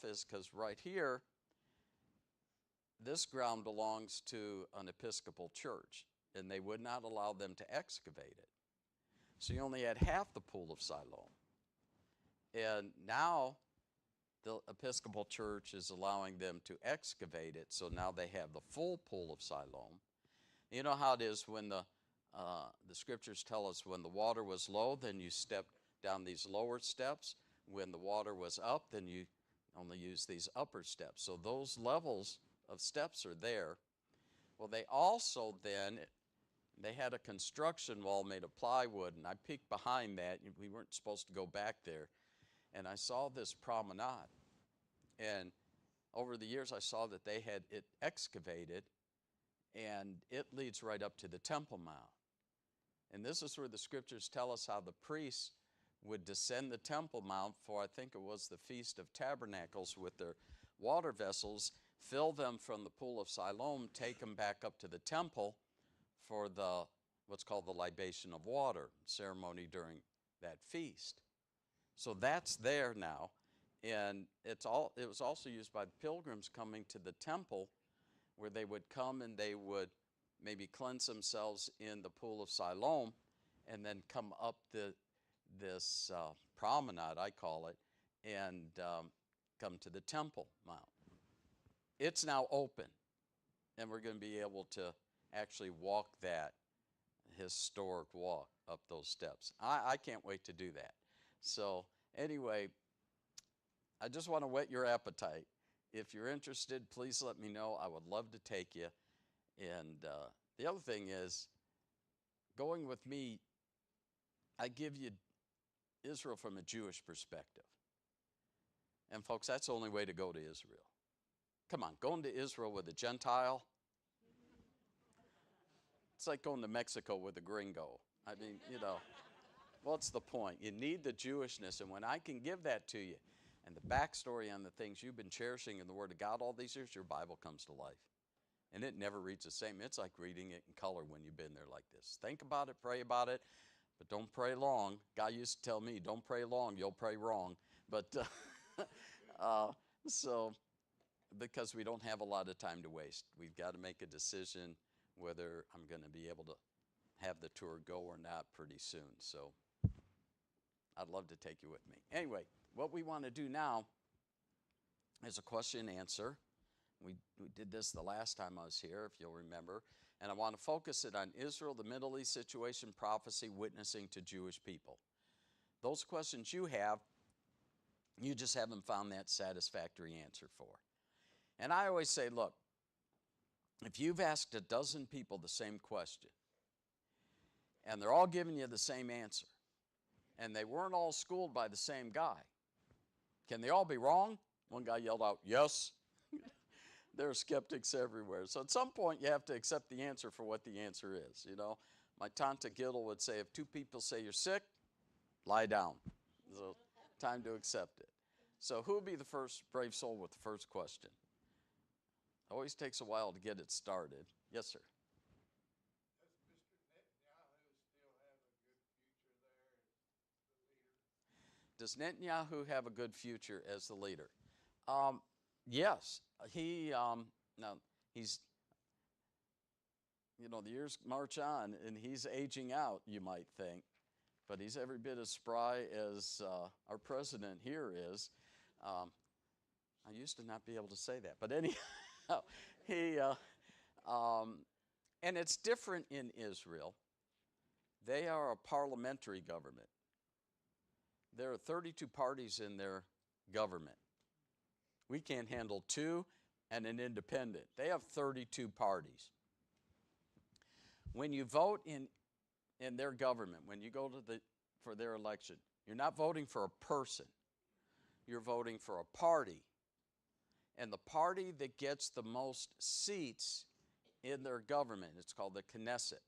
half is because right here, this ground belongs to an Episcopal church, and they would not allow them to excavate it. So you only had half the pool of Siloam. And now the Episcopal church is allowing them to excavate it, so now they have the full pool of Siloam. You know how it is when the scriptures tell us when the water was low, then you stepped down these lower steps. When the water was up, then you only use these upper steps. So those levels of steps are there. Well, they also then, they had a construction wall made of plywood, and I peeked behind that. We weren't supposed to go back there. And I saw this promenade. And over the years, I saw that they had it excavated, and it leads right up to the Temple Mount. And this is where the scriptures tell us how the priests would descend the Temple Mount for, I think it was the Feast of Tabernacles, with their water vessels, fill them from the pool of Siloam, take them back up to the temple for the what's called the libation of water ceremony during that feast. So that's there now, and it was also used by the pilgrims coming to the temple, where they would come and they would maybe cleanse themselves in the pool of Siloam and then come up this promenade, I call it, and come to the Temple Mount. It's now open, and we're going to be able to actually walk that historic walk up those steps. I can't wait to do that. So anyway, I just want to whet your appetite. If you're interested, please let me know. I would love to take you. And the other thing is, going with me, I give you Israel from a Jewish perspective. And folks, that's the only way to go to Israel. Come on, going to Israel with a Gentile, it's like going to Mexico with a gringo. I mean, you know, what's the point? You need the Jewishness, and when I can give that to you, and the backstory on the things you've been cherishing in the Word of God all these years, your Bible comes to life. And it never reads the same. It's like reading it in color when you've been there like this. Think about it, pray about it, but don't pray long. God used to tell me, don't pray long, you'll pray wrong. But so, because we don't have a lot of time to waste. We've got to make a decision whether I'm going to be able to have the tour go or not pretty soon. So I'd love to take you with me. Anyway, what we want to do now is a question and answer. We did this the last time I was here, if you'll remember. And I want to focus it on Israel, the Middle East situation, prophecy, witnessing to Jewish people. Those questions you have, you just haven't found that satisfactory answer for. And I always say, look, if you've asked a dozen people the same question, and they're all giving you the same answer, and they weren't all schooled by the same guy, can they all be wrong? One guy yelled out, yes. There are skeptics everywhere. So at some point, you have to accept the answer for what the answer is. You know, my Tante Giddel would say, if two people say you're sick, lie down. So time to accept it. So who will be the first brave soul with the first question? Always takes a while to get it started. Yes, sir. Does Mr. Netanyahu still have a good future there as the leader? Does Netanyahu have a good future as the leader? Yes. Now he's, you know, the years march on and he's aging out, you might think, but he's every bit as spry as our president here is. I used to not be able to say that, but anyhow, and it's different in Israel. They are a parliamentary government. There are 32 parties in their government. We can't handle two and an independent. They have 32 parties. When you vote in their government, when you go to for their election, you're not voting for a person. You're voting for a party. And the party that gets the most seats in their government, it's called the Knesset.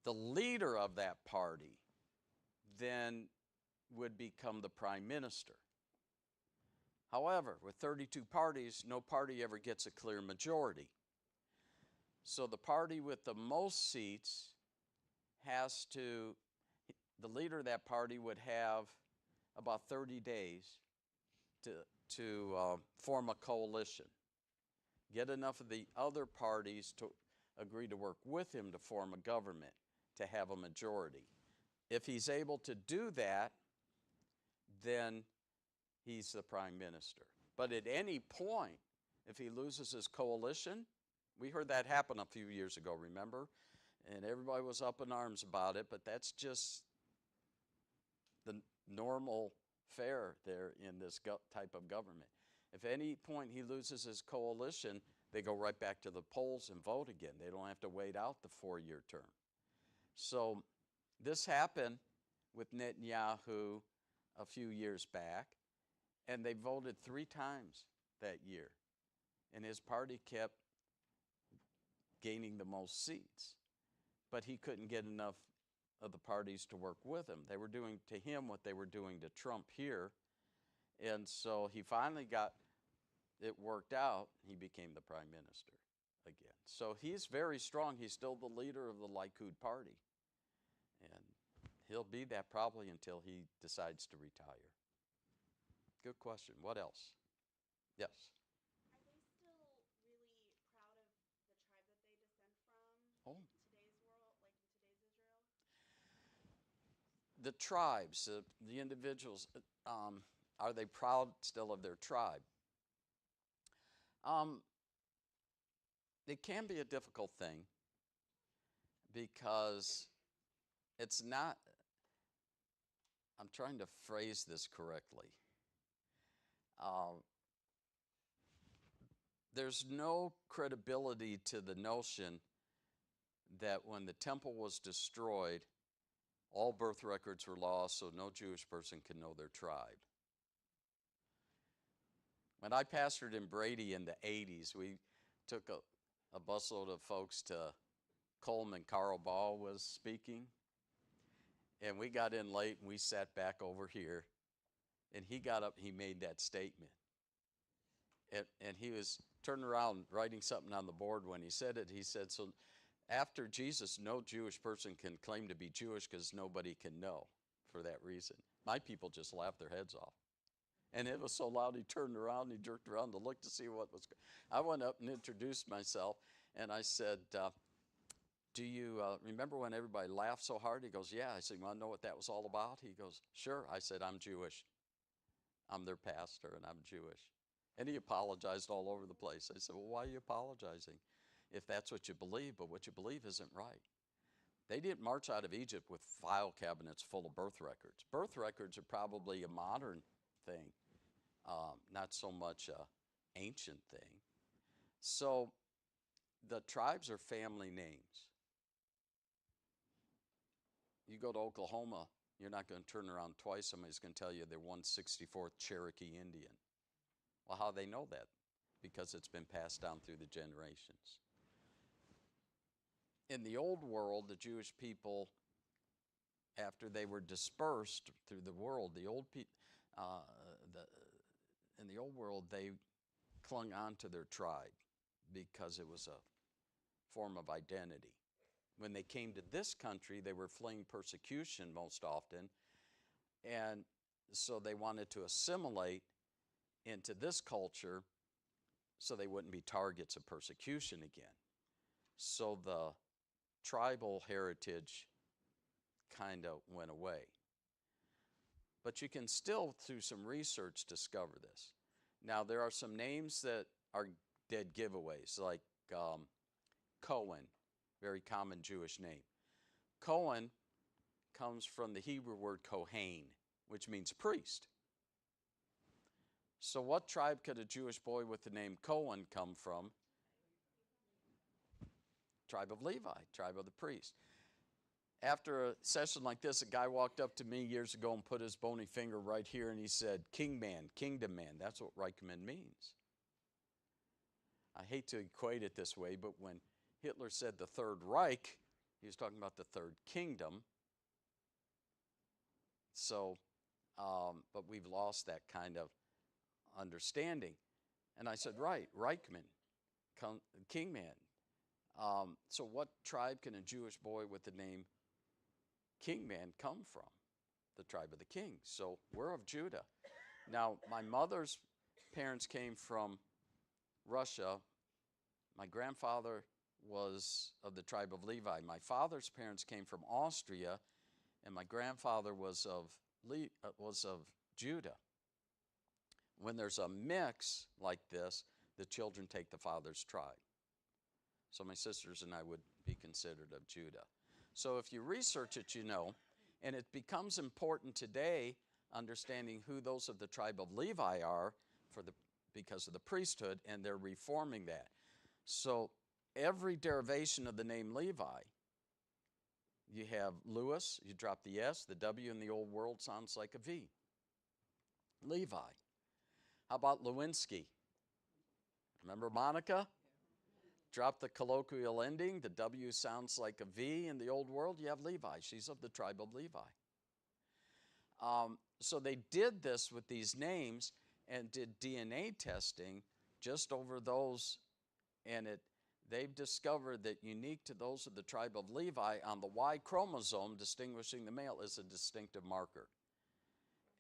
The leader of that party then would become the prime minister. However, with 32 parties, no party ever gets a clear majority. So the party with the most seats the leader of that party would have about 30 days to form a coalition, get enough of the other parties to agree to work with him to form a government, to have a majority. If he's able to do that, then he's the prime minister. But at any point, if he loses his coalition, we heard that happen a few years ago, remember? And everybody was up in arms about it, but that's just the normal fare there in this type of government. If at any point he loses his coalition, they go right back to the polls and vote again. They don't have to wait out the 4-year term. So this happened with Netanyahu a few years back, and they voted 3 times that year. And his party kept gaining the most seats. But he couldn't get enough of the parties to work with him. They were doing to him what they were doing to Trump here. And so he finally got it worked out. He became the prime minister again. So he's very strong. He's still the leader of the Likud party. And he'll be that probably until he decides to retire. Good question. What else? Yes. Are they still really proud of the tribe that they descend from Oh. in today's world, like in today's Israel? The tribes, the individuals, are they proud still of their tribe? It can be a difficult thing because it's not, I'm trying to phrase this correctly. There's no credibility to the notion that when the temple was destroyed, all birth records were lost, so no Jewish person can know their tribe. When I pastored in Brady in the 80s, we took a busload of folks to Coleman. Carl Ball was speaking. And we got in late and we sat back over here. And he got up and he made that statement. And he was turning around writing something on the board when he said it. He said, so after Jesus, no Jewish person can claim to be Jewish because nobody can know for that reason. My people just laughed their heads off. And it was so loud, he turned around and he jerked around to look to see what was going on. I went up and introduced myself, and I said, do you remember when everybody laughed so hard? He goes, yeah. I said, you want to know what that was all about? He goes, sure. I said, I'm Jewish. I'm their pastor, and I'm Jewish. And he apologized all over the place. I said, well, why are you apologizing if that's what you believe? But what you believe isn't right. They didn't march out of Egypt with file cabinets full of birth records. Birth records are probably a modern thing, not so much an ancient thing. So the tribes are family names. You go to Oklahoma, you're not going to turn around twice. Somebody's going to tell you they're 164th Cherokee Indian. Well, how do they know that? Because it's been passed down through the generations. In the old world, the Jewish people, after they were dispersed through the world, in the old world, they clung on to their tribe because it was a form of identity. When they came to this country, they were fleeing persecution most often, and so they wanted to assimilate into this culture so they wouldn't be targets of persecution again. So the tribal heritage kind of went away. But you can still, through some research, discover this. Now, there are some names that are dead giveaways, like Cohen, very common Jewish name. Cohen comes from the Hebrew word Kohen, which means priest. So what tribe could a Jewish boy with the name Cohen come from? Tribe of Levi, tribe of the priest. After a session like this, a guy walked up to me years ago and put his bony finger right here and he said, King man, kingdom man. That's what Reichman means. I hate to equate it this way, but when Hitler said the Third Reich, he was talking about the Third Kingdom. So, but we've lost that kind of understanding. And I said, right, Reichman, king man. So what tribe can a Jewish boy with the name King man come from? The tribe of the kings. So we're of Judah. Now, my mother's parents came from Russia. My grandfather was of the tribe of Levi. My father's parents came from Austria, and my grandfather was of Judah. When there's a mix like this, the children take the father's tribe. So my sisters and I would be considered of Judah. So if you research it, you know, and it becomes important today, understanding who those of the tribe of Levi are because of the priesthood, and they're reforming that. So every derivation of the name Levi, you have Lewis, you drop the S, the W in the old world sounds like a V. Levi. How about Lewinsky? Remember Monica? Drop the colloquial ending, the W sounds like a V in the old world, you have Levi. She's of the tribe of Levi. So they did this with these names and did DNA testing just over those, and they've discovered that unique to those of the tribe of Levi on the Y chromosome, distinguishing the male, is a distinctive marker.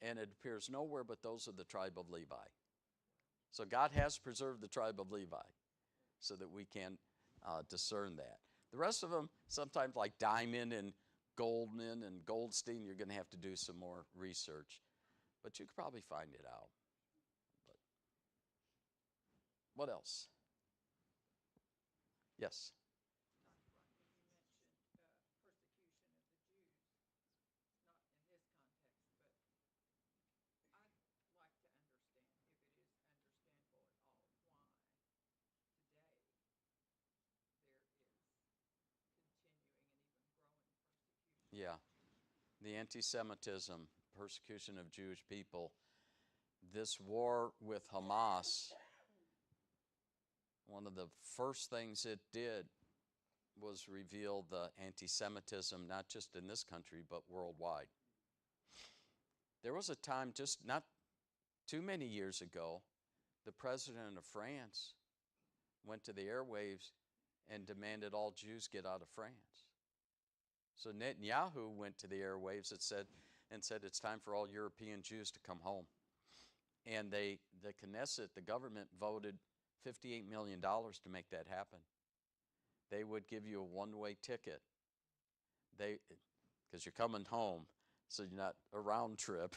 And it appears nowhere but those of the tribe of Levi. So God has preserved the tribe of Levi so that we can discern that. The rest of them, sometimes like Diamond and Goldman and Goldstein, you're going to have to do some more research. But you could probably find it out. But what else? Yes? Yeah, the anti-Semitism, persecution of Jewish people, this war with Hamas, one of the first things it did was reveal the anti-Semitism, not just in this country, but worldwide. There was a time just not too many years ago, the president of France went to the airwaves and demanded all Jews get out of France. So Netanyahu went to the airwaves and said it's time for all European Jews to come home. And the Knesset, the government, voted $58 million to make that happen. They would give you a one-way ticket. Because you're coming home, so you're not a round trip,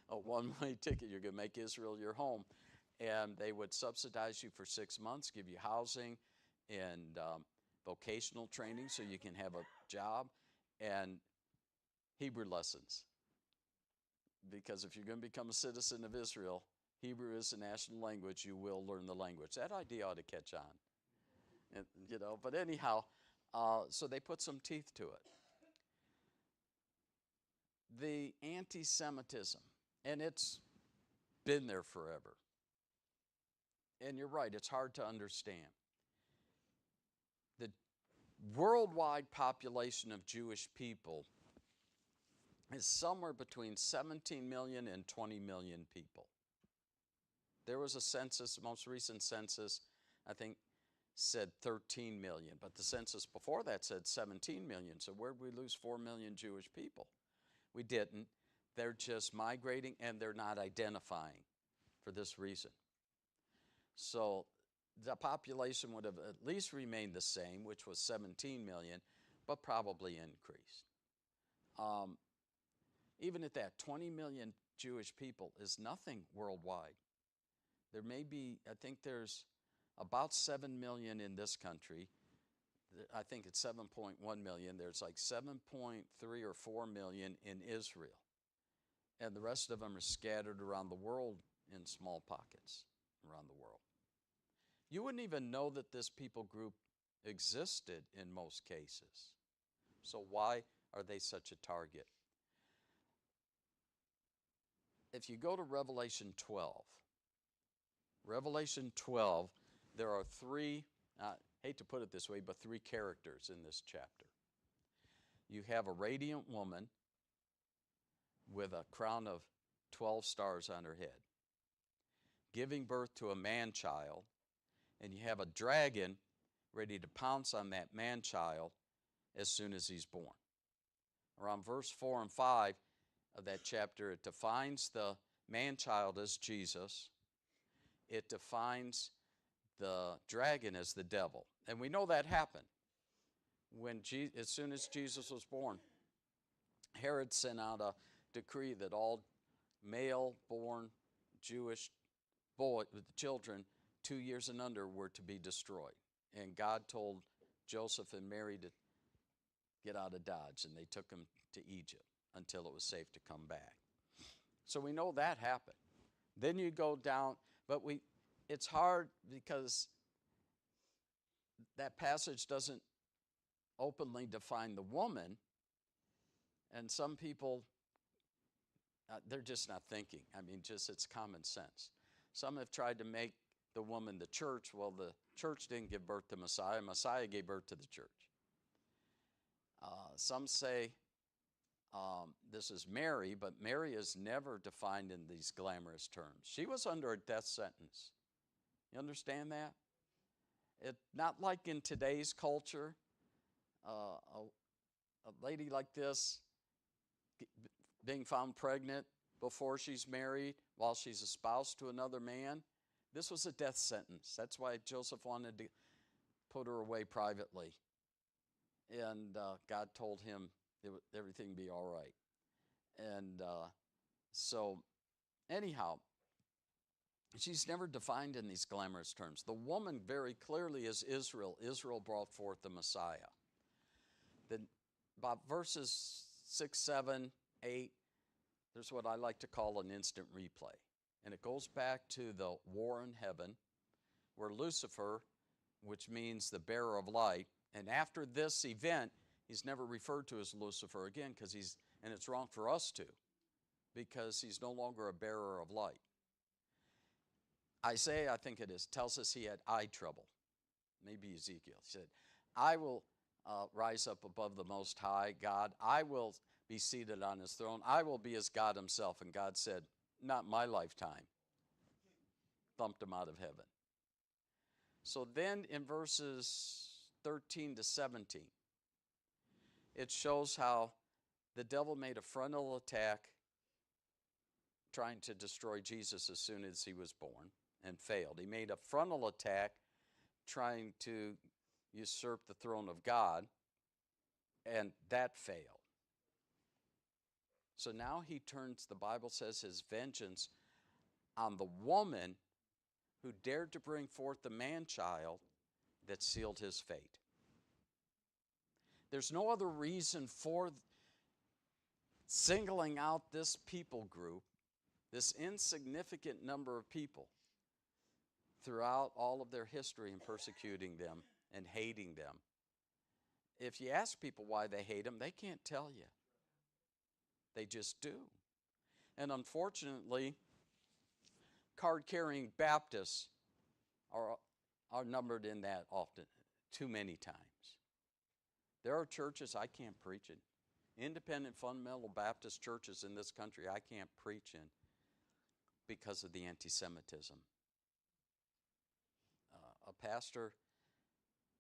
a one-way ticket. You're going to make Israel your home. And they would subsidize you for 6 months, give you housing and vocational training so you can have a job, and Hebrew lessons. Because if you're going to become a citizen of Israel, Hebrew is the national language, you will learn the language. That idea ought to catch on. And, but anyhow, so they put some teeth to it. The anti-Semitism, and it's been there forever. And you're right, it's hard to understand. The worldwide population of Jewish people is somewhere between 17 million and 20 million people. There was a census, the most recent census, I think, said 13 million, but the census before that said 17 million. So where did we lose 4 million Jewish people? We didn't. They're just migrating, and they're not identifying for this reason. So the population would have at least remained the same, which was 17 million, but probably increased. Even at that, 20 million Jewish people is nothing worldwide. There may be, I think there's about 7 million in this country. I think it's 7.1 million. There's like 7.3 or 4 million in Israel. And the rest of them are scattered around the world in small pockets around the world. You wouldn't even know that this people group existed in most cases. So why are they such a target? If you go to Revelation 12, there are three, I hate to put it this way, but three characters in this chapter. You have a radiant woman with a crown of 12 stars on her head, giving birth to a man-child, and you have a dragon ready to pounce on that man-child as soon as he's born. Around verse 4 and 5 of that chapter, it defines the man-child as Jesus. It defines the dragon as the devil. And we know that happened. As soon as Jesus was born, Herod sent out a decree that all male-born Jewish children 2 years and under were to be destroyed. And God told Joseph and Mary to get out of Dodge, and they took him to Egypt until it was safe to come back. So we know that happened. Then you go down, but it's hard because that passage doesn't openly define the woman, and some people, they're just not thinking. I mean, it's common sense. Some have tried to make the woman the church. Well, the church didn't give birth to Messiah. Messiah gave birth to the church. Some say this is Mary, but Mary is never defined in these glamorous terms. She was under a death sentence. You understand that? Not like in today's culture. A lady like this being found pregnant before she's married while she's espoused to another man. This was a death sentence. That's why Joseph wanted to put her away privately. And God told him everything would be all right. And so anyhow, she's never defined in these glamorous terms. The woman very clearly is Israel. Israel brought forth the Messiah. Then about verses 6, 7, 8, there's what I like to call an instant replay. And it goes back to the war in heaven where Lucifer, which means the bearer of light, and after this event, he's never referred to as Lucifer again and it's wrong for us to, because he's no longer a bearer of light. Isaiah, I think it is, tells us he had eye trouble. Maybe Ezekiel. He said, I will rise up above the Most High God. I will be seated on his throne. I will be as God himself. And God said, not my lifetime. Thumped him out of heaven. So then in verses 13 to 17, it shows how the devil made a frontal attack trying to destroy Jesus as soon as he was born and failed. He made a frontal attack trying to usurp the throne of God, and that failed. So now he turns, the Bible says, his vengeance on the woman who dared to bring forth the man-child that sealed his fate. There's no other reason for singling out this people group, this insignificant number of people, throughout all of their history and persecuting them and hating them. If you ask people why they hate them, they can't tell you. They just do. And unfortunately, card-carrying Baptists are numbered in that often, too many times. There are churches I can't preach in. Independent fundamental Baptist churches in this country I can't preach in because of the anti-Semitism. A pastor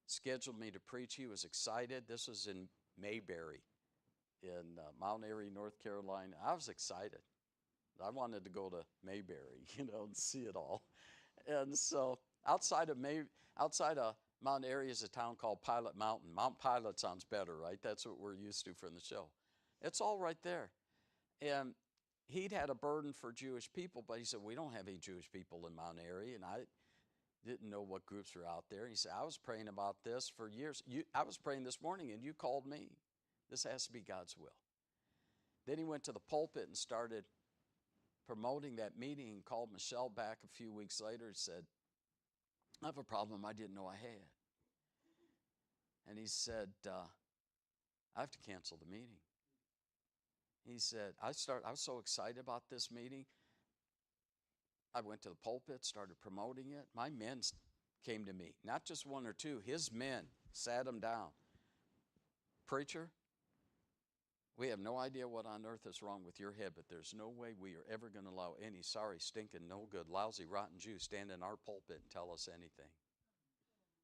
scheduled me to preach. He was excited. This was in Mayberry in Mount Airy, North Carolina. I was excited. I wanted to go to Mayberry, and see it all. And so outside of Mount Airy is a town called Pilot Mountain. Mount Pilot sounds better, right? That's what we're used to from the show. It's all right there. And he'd had a burden for Jewish people, but he said, we don't have any Jewish people in Mount Airy. And I didn't know what groups were out there. He said, I was praying about this for years. I was praying this morning, and you called me. This has to be God's will. Then he went to the pulpit and started promoting that meeting and called Michelle back a few weeks later and said, I have a problem I didn't know I had. And he said, I have to cancel the meeting. He said, I was so excited about this meeting. I went to the pulpit, started promoting it. My men came to me, not just one or two. His men sat him down. Preacher, we have no idea what on earth is wrong with your head, but there's no way we are ever going to allow any sorry, stinking, no good, lousy, rotten Jew stand in our pulpit and tell us anything.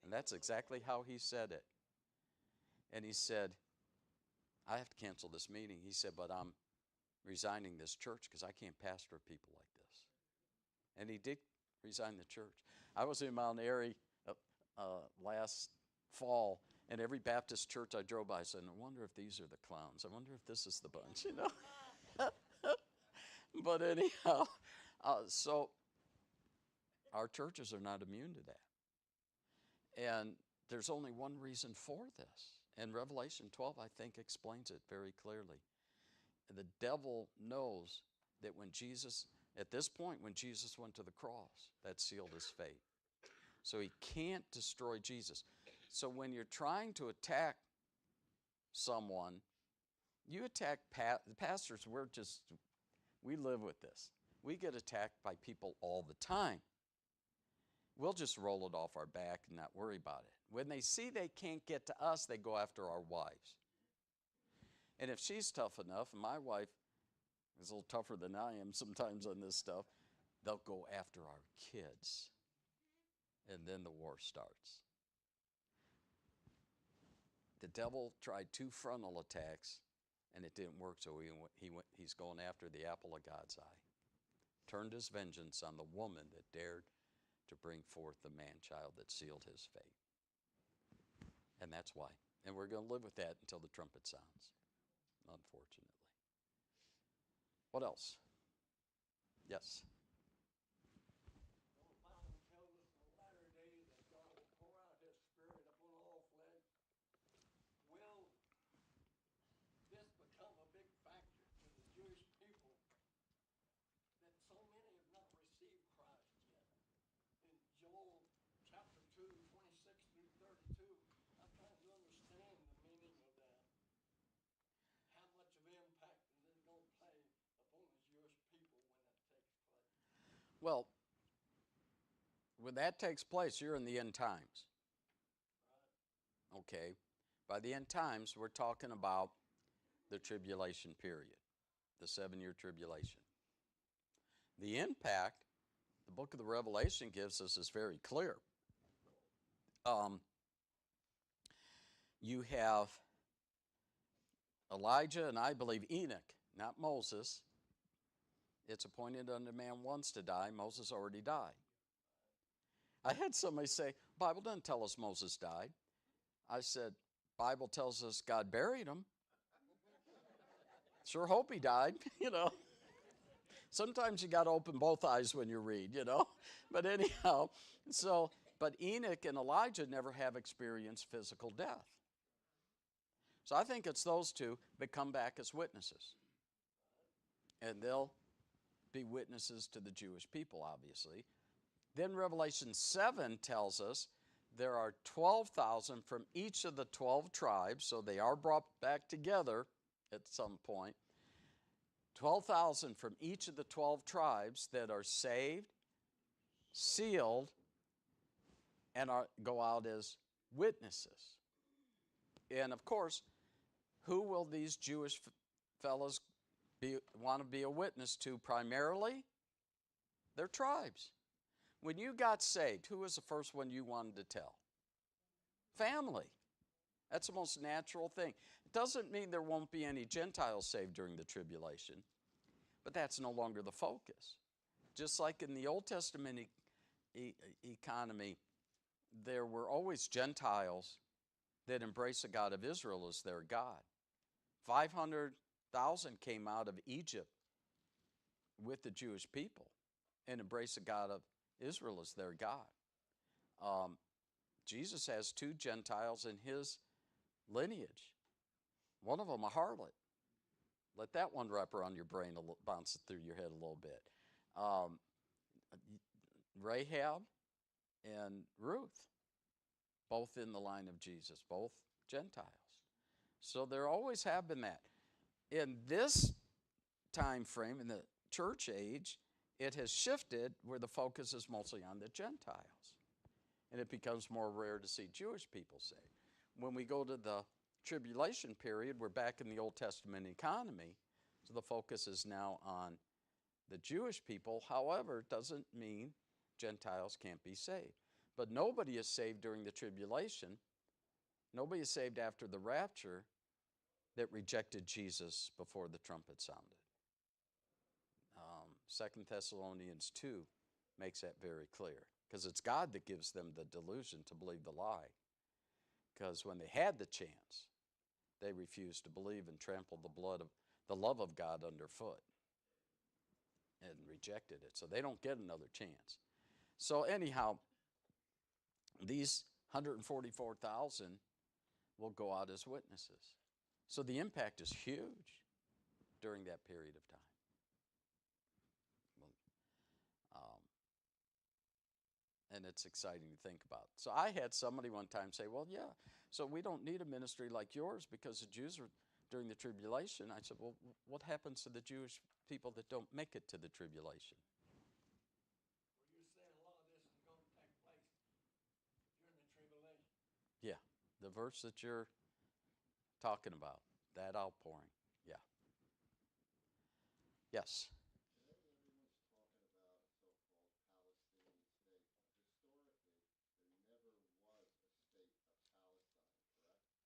And that's exactly how he said it. And he said, I have to cancel this meeting. He said, but I'm resigning this church because I can't pastor people like this. And he did resign the church. I was in Mount Airy last fall, and every Baptist church I drove by said, I wonder if these are the clowns. I wonder if this is the bunch, you know. But anyhow, so our churches are not immune to that. And there's only one reason for this. And Revelation 12, I think, explains it very clearly. The devil knows that when Jesus, at this point, when Jesus went to the cross, that sealed his fate. So he can't destroy Jesus. So when you're trying to attack someone, you attack the pastors. We live with this. We get attacked by people all the time. We'll just roll it off our back and not worry about it. When they see they can't get to us, they go after our wives. And if she's tough enough, and my wife is a little tougher than I am sometimes on this stuff, they'll go after our kids. And then the war starts. The devil tried 2 frontal attacks, and it didn't work, so he's going after the apple of God's eye. Turned his vengeance on the woman that dared to bring forth the man-child that sealed his fate. And that's why. And we're going to live with that until the trumpet sounds, unfortunately. What else? Yes. The Bible tells us in the latter days that God will pour out his Spirit upon all flesh. Will this become a big factor to the Jewish people that so many have not received Christ yet? In Joel chapter 2, 26 through 32, I'm trying to understand the meaning of that. How much of an impact is it going to play upon the Jewish people when that takes place? Well, when that takes place, you're in the end times. Okay. By the end times, we're talking about the tribulation period, the 7-year tribulation. The impact the book of the Revelation gives us is very clear. You have Elijah and I believe Enoch, not Moses. It's appointed unto man once to die. Moses already died. I had somebody say, Bible doesn't tell us Moses died. I said, Bible tells us God buried him. Sure hope he died, you know. Sometimes you got to open both eyes when you read, you know. But anyhow, but Enoch and Elijah never have experienced physical death. So I think it's those two that come back as witnesses. And they'll be witnesses to the Jewish people, obviously. Then Revelation 7 tells us there are 12,000 from each of the 12 tribes, so they are brought back together at some point. 12,000 from each of the 12 tribes that are saved, sealed, and go out as witnesses. And of course, who will these Jewish fellows want to be a witness to primarily? Their tribes. When you got saved, who was the first one you wanted to tell? Family. That's the most natural thing. It doesn't mean there won't be any Gentiles saved during the tribulation, but that's no longer the focus. Just like in the Old Testament economy, there were always Gentiles that embraced the God of Israel as their God. 500,000 came out of Egypt with the Jewish people and embraced the God of Israel as their God. Jesus has 2 Gentiles in his lineage. One of them a harlot. Let that one wrap around your brain, bounce through your head a little bit. Rahab and Ruth, both in the line of Jesus, both Gentiles. So there always have been that. In this time frame, in the church age, it has shifted where the focus is mostly on the Gentiles. And it becomes more rare to see Jewish people saved. When we go to the tribulation period, we're back in the Old Testament economy, so the focus is now on the Jewish people. However, it doesn't mean Gentiles can't be saved. But nobody is saved during the tribulation. Nobody is saved after the rapture that rejected Jesus before the trumpet sounded. 2 Thessalonians 2 makes that very clear. Because it's God that gives them the delusion to believe the lie. Because when they had the chance, they refused to believe and trampled the love of God underfoot and rejected it. So they don't get another chance. So anyhow, these 144,000 will go out as witnesses. So the impact is huge during that period of time. And it's exciting to think about. So I had somebody one time say, well, yeah, so we don't need a ministry like yours because the Jews are during the tribulation. I said, well, what happens to the Jewish people that don't make it to the tribulation? Well, you're saying a lot of this is going to take place during the tribulation. Yeah, the verse that you're talking about, that outpouring. Yeah. Yes.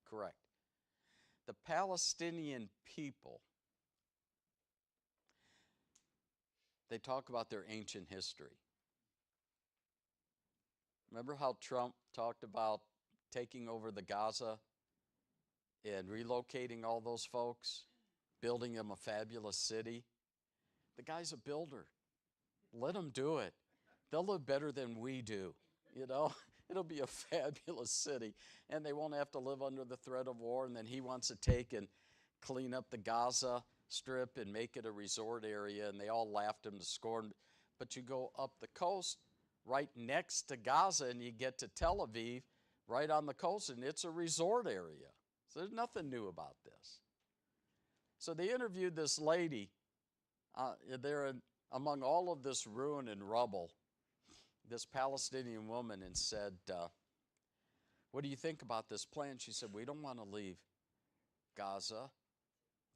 Correct. The Palestinian people, they talk about their ancient history. Remember how Trump talked about taking over the Gaza and relocating all those folks, building them a fabulous city? The guy's a builder. Let him do it. They'll live better than we do, you know? It'll be a fabulous city, and they won't have to live under the threat of war. And then he wants to take and clean up the Gaza Strip and make it a resort area, and they all laughed him to scorn. But you go up the coast right next to Gaza, and you get to Tel Aviv right on the coast, and it's a resort area. So there's nothing new about this. So they interviewed this lady there among all of this ruin and rubble, this Palestinian woman, and said, what do you think about this plan? She said, we don't want to leave Gaza.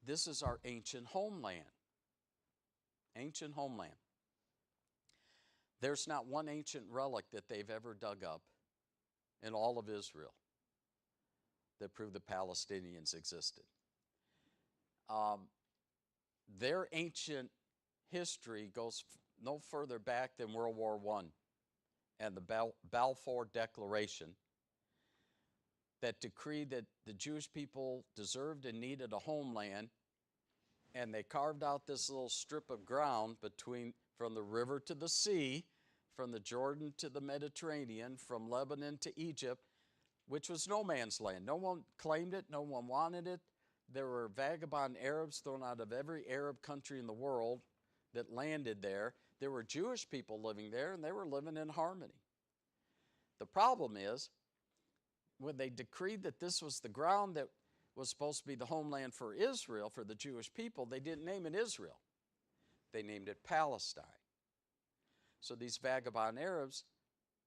This is our ancient homeland. Ancient homeland. There's not one ancient relic that they've ever dug up in all of Israel that proved the Palestinians existed. Their ancient history goes no further back than World War I and the Balfour Declaration that decreed that the Jewish people deserved and needed a homeland, and they carved out this little strip of ground from the river to the sea, from the Jordan to the Mediterranean, from Lebanon to Egypt, which was no man's land. No one claimed it, no one wanted it. There were vagabond Arabs thrown out of every Arab country in the world that landed there. There were Jewish people living there, and they were living in harmony. The problem is, when they decreed that this was the ground that was supposed to be the homeland for Israel, for the Jewish people, they didn't name it Israel. They named it Palestine. So these vagabond Arabs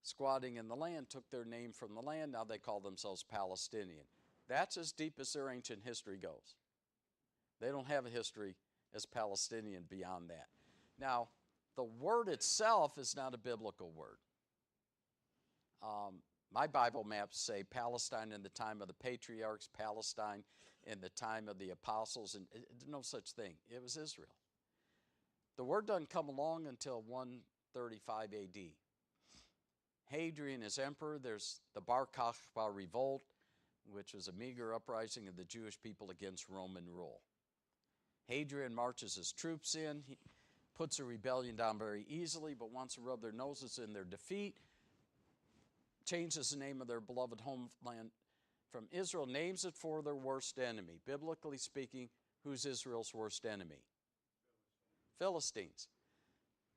squatting in the land took their name from the land. Now they call themselves Palestinian. That's as deep as their ancient history goes. They don't have a history as Palestinian beyond that. Now, the word itself is not a biblical word. My Bible maps say Palestine in the time of the patriarchs, Palestine in the time of the apostles, and no such thing. It was Israel. The word doesn't come along until 135 AD. Hadrian is emperor. There's the Bar Kokhba revolt, which was a meager uprising of the Jewish people against Roman rule. Hadrian marches his troops in. He puts a rebellion down very easily, but wants to rub their noses in their defeat. Changes the name of their beloved homeland from Israel, names it for their worst enemy. Biblically speaking, who's Israel's worst enemy? Philistines.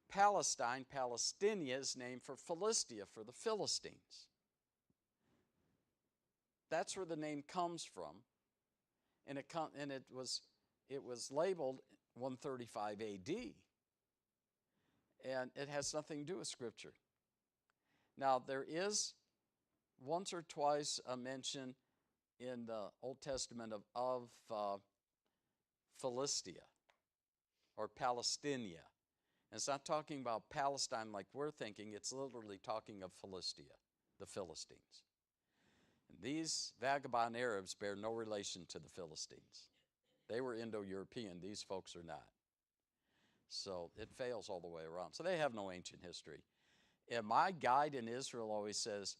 Palestine, Palestinia, is named for Philistia, for the Philistines. That's where the name comes from, and it was labeled 135 AD, and it has nothing to do with Scripture. Now, there is once or twice a mention in the Old Testament of Philistia or Palestinia. And it's not talking about Palestine like we're thinking. It's literally talking of Philistia, the Philistines. And these vagabond Arabs bear no relation to the Philistines. They were Indo-European. These folks are not. So it fails all the way around. So they have no ancient history. And my guide in Israel always says,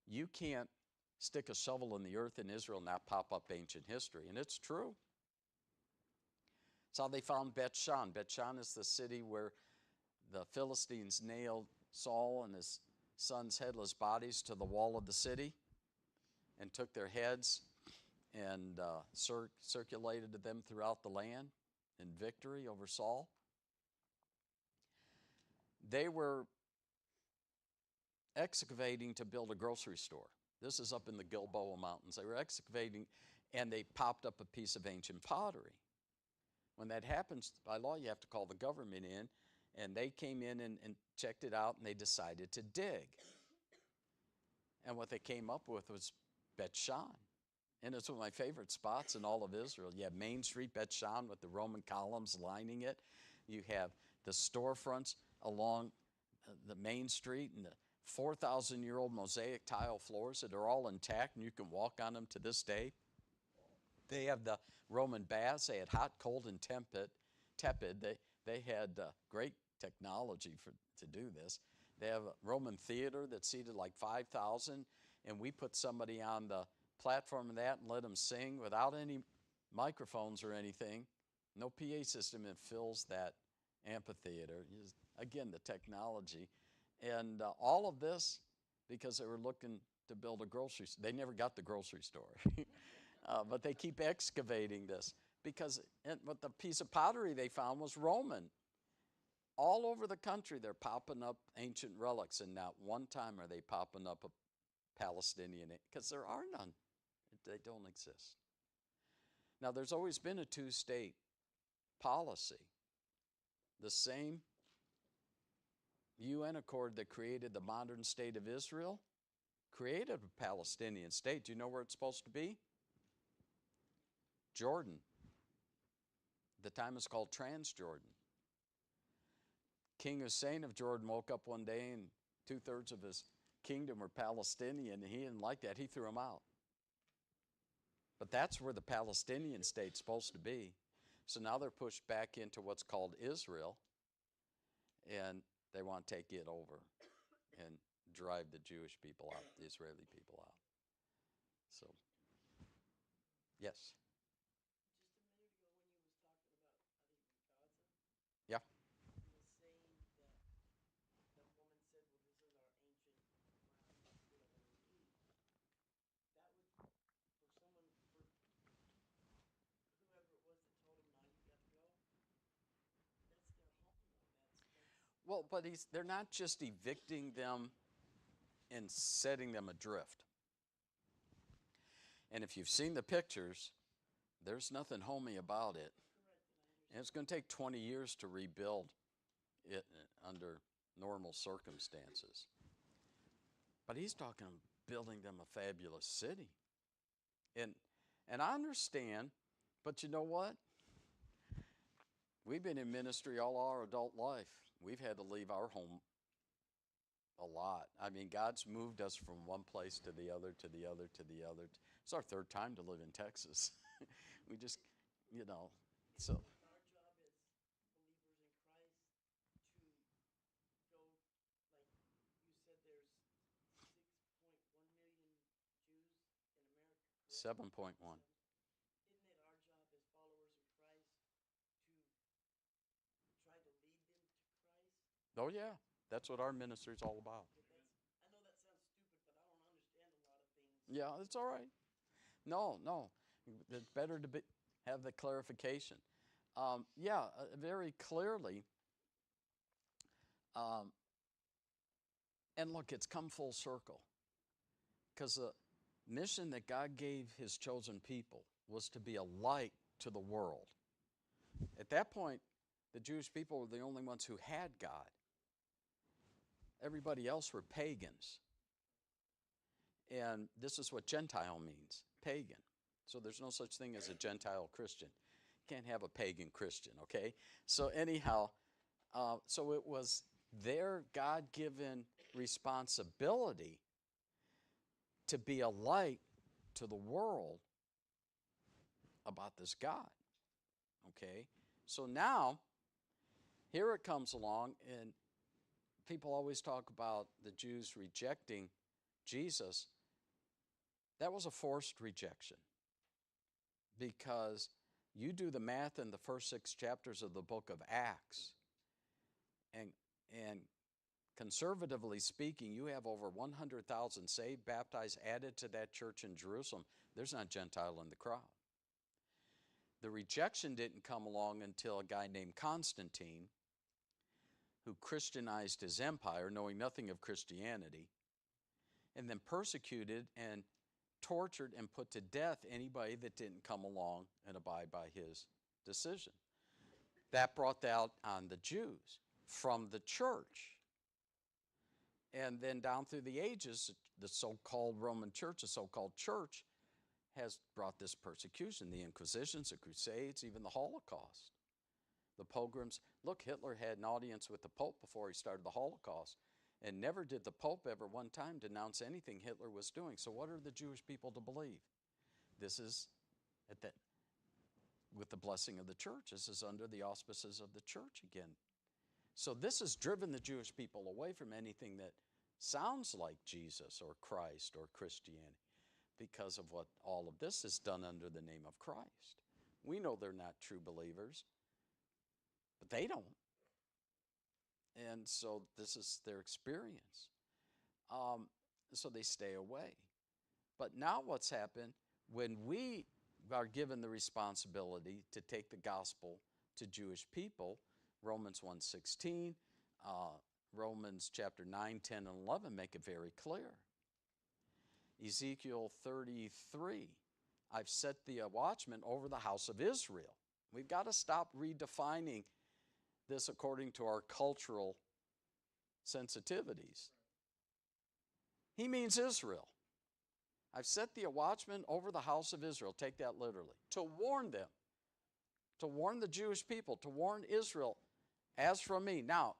you can't stick a shovel in the earth in Israel and not pop up ancient history. And it's true. It's how they found Beth-shan. Beth-shan is the city where the Philistines nailed Saul and his son's headless bodies to the wall of the city and took their heads and circulated them throughout the land in victory over Saul. They were excavating to build a grocery store. This is up in the Gilboa Mountains. They were excavating, and they popped up a piece of ancient pottery. When that happens, by law, you have to call the government in, and they came in and checked it out, and they decided to dig. And what they came up with was Beth-shan. And it's one of my favorite spots in all of Israel. You have Main Street, Beth-shan, with the Roman columns lining it. You have the storefronts along the main street and the 4,000-year-old mosaic tile floors that are all intact, and you can walk on them to this day. They have the Roman baths. They had hot, cold, and tepid. They had great technology to do this. They have a Roman theater that seated like 5,000, and we put somebody on the platform of that and let them sing without any microphones or anything. No PA system. It fills that amphitheater. Again, the technology. And all of this because they were looking to build a grocery store. They never got the grocery store. But they keep excavating this because what the piece of pottery they found was Roman. All over the country, they're popping up ancient relics, and not one time are they popping up a Palestinian, because there are none. They don't exist. Now, there's always been a two-state policy. The same UN accord that created the modern state of Israel created a Palestinian state. Do you know where it's supposed to be? Jordan. At the time it's called Transjordan. King Hussein of Jordan woke up one day and 2/3 of his kingdom were Palestinian, and he didn't like that. He threw them out. But that's where the Palestinian state's supposed to be. So now they're pushed back into what's called Israel, and they want to take it over and drive the Jewish people out, the Israeli people out. So, yes. Yeah. Well, but they're not just evicting them and setting them adrift. And if you've seen the pictures, there's nothing homey about it. And it's going to take 20 years to rebuild it under normal circumstances. But he's talking about building them a fabulous city. And I understand, but you know what? We've been in ministry all our adult life. We've had to leave our home a lot. I mean, God's moved us from one place to the other, to the other, to the other. It's our third time to live in Texas. We just, so. Our job as believers in Christ to go, like you said, there's 6.1 million Jews in America. 7.1. Isn't it our job as followers of Christ to try to lead them to Christ? Oh, yeah. That's what our ministry is all about. I know that sounds stupid, but I don't understand a lot of things. Yeah, it's all right. No. It's better to have the clarification. Very clearly. And look, it's come full circle. Because the mission that God gave his chosen people was to be a light to the world. At that point, the Jewish people were the only ones who had God. Everybody else were pagans. And this is what Gentile means, pagan. So there's no such thing as a Gentile Christian. You can't have a pagan Christian, okay? So anyhow, so it was their God-given responsibility to be a light to the world about this God, okay? So now, here it comes along, and people always talk about the Jews rejecting Jesus. That was a forced rejection, because you do the math in the first 6 chapters of the book of Acts, and conservatively speaking, you have over 100,000 saved, baptized, added to that church in Jerusalem. There's not Gentile in the crowd. The rejection didn't come along until a guy named Constantine, who Christianized his empire, knowing nothing of Christianity, and then persecuted and tortured and put to death anybody that didn't come along and abide by his decision. That brought out on the Jews from the church. And then down through the ages, the so-called Roman church, the so-called church, has brought this persecution, the Inquisitions, the Crusades, even the Holocaust, the pogroms. Look, Hitler had an audience with the Pope before he started the Holocaust, and never did the Pope ever one time denounce anything Hitler was doing. So what are the Jewish people to believe? This is with the blessing of the church. This is under the auspices of the church again. So this has driven the Jewish people away from anything that sounds like Jesus or Christ or Christianity, because of what all of this is done under the name of Christ. We know they're not true believers, but they don't. And so this is their experience. So they stay away. But now what's happened, when we are given the responsibility to take the gospel to Jewish people, Romans 1:16, Romans chapter 9, 10, and 11 make it very clear. Ezekiel 33, I've set thee a watchman over the house of Israel. We've got to stop redefining this according to our cultural sensitivities. He means Israel. I've set thee a watchman over the house of Israel. Take that literally. To warn them. To warn the Jewish people. To warn Israel. As from me. Now,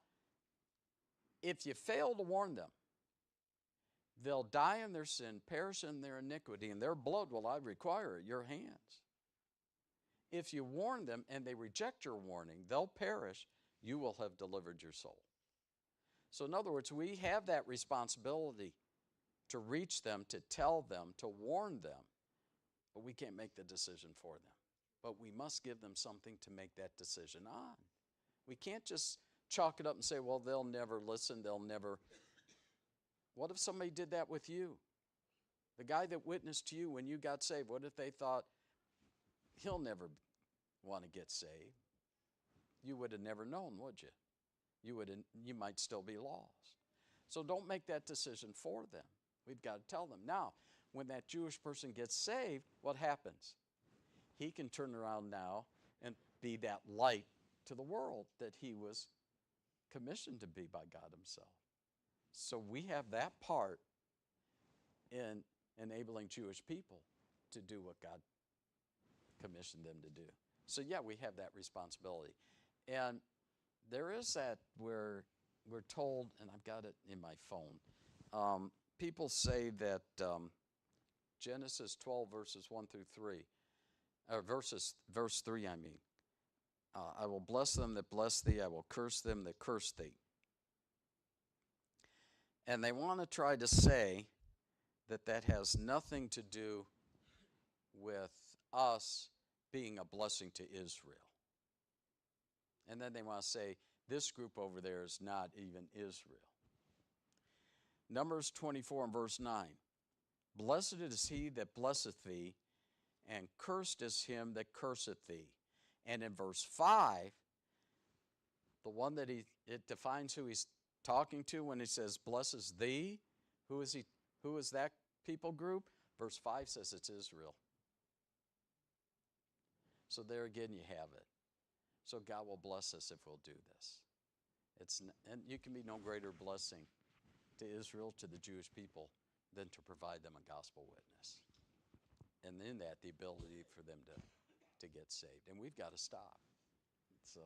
if you fail to warn them, they'll die in their sin, perish in their iniquity, and their blood will I require at your hands. If you warn them and they reject your warning, they'll perish. You will have delivered your soul. So in other words, we have that responsibility to reach them, to tell them, to warn them, but we can't make the decision for them. But we must give them something to make that decision on. We can't just chalk it up and say, well, they'll never listen, they'll never. What if somebody did that with you? The guy that witnessed to you when you got saved, what if they thought, he'll never want to get saved? You would have never known, would you? You might still be lost. So don't make that decision for them. We've got to tell them. Now, when that Jewish person gets saved, what happens? He can turn around now and be that light to the world that he was commissioned to be by God himself. So we have that part in enabling Jewish people to do what God commissioned them to do. So yeah, we have that responsibility. And there is that where we're told, and I've got it in my phone, people say that Genesis 12 verses 1 through 3, or verse 3, I will bless them that bless thee, I will curse them that curse thee. And they want to try to say that that has nothing to do with us being a blessing to Israel. And then they want to say, this group over there is not even Israel. Numbers 24 and verse 9. Blessed is he that blesseth thee, and cursed is him that curseth thee. And in verse 5, the one that it defines who he's talking to when he says blesses thee. Who is that people group? Verse 5 says it's Israel. So there again you have it. So God will bless us if we'll do this. And you can be no greater blessing to Israel, to the Jewish people, than to provide them a gospel witness. And in that, the ability for them to get saved. And we've got to stop. So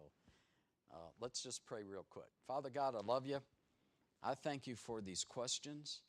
let's just pray real quick. Father God, I love you. I thank you for these questions.